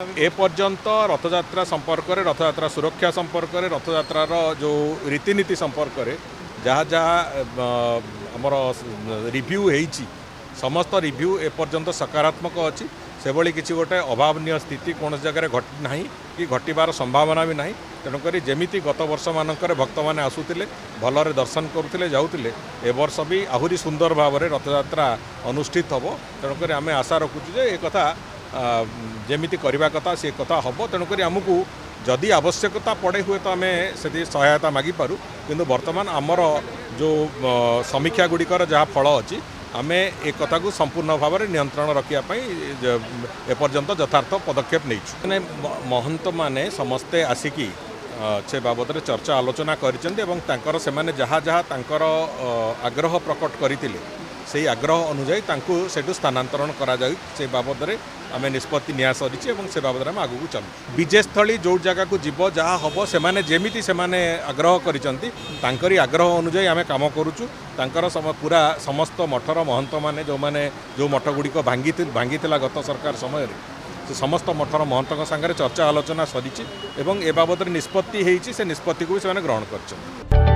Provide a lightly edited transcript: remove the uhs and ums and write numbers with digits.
एपर्यंत रथयात्रा संपर्क में रथयात्रा सुरक्षा संपर्क में रथयात्रार जो रीतिनीति संपर्क में जहाँ जहाँ आमर रिव्यू होती समस्त रिव्यू एपर्यंत सकारात्मक अच्छी से भली किसी गोटे अभावनीय स्थिति कौन जगह घटी ना कि घटवार संभावना भी ना तेणुक जमी गत वर्ष मानक भक्त मैंने आसुले भलरे दर्शन करुले जाऊे ए वर्ष भी आहरी सुंदर भाव में रथयात्रा अनुष्ठित हम तेणुक आम आशा रखुचु एक कथा जमीती करवा कथा से कथा हम तेणुक आमको जदि आवश्यकता पड़े हुए तो आम से सहायता मागिपारू किंतु वर्तमान आमर जो समीक्षा गुड़िकर जहाँ फल अच्छी आम एक कथा को संपूर्ण भाव में नियंत्रण रखापी एपर्यंत यथार्थ पदक्षेप नहीं महंत माने समस्ते आसिकी से बाबद में चर्चा आलोचना कर जहाँ जहाँ आग्रह प्रकट करते से आग्रह अनुजाई से स्थानांतरण करा से बाबद में आम निष्पत्ति निया सरी से बाबद में आगू चलू विजयस्थली जो जगह को जीव जहाँ हम से जमीती से आग्रह करी आग्रह अनुजाई आम कम करुचु पूरा समस्त मठर महंत मैंने जो मठ गुड़िक भांगी गत सरकार समय समस्त मठर महंत सांगे चर्चा आलोचना सरी ए बाबद निष्पत्ति से निष्पत्ति को भी ग्रहण कर।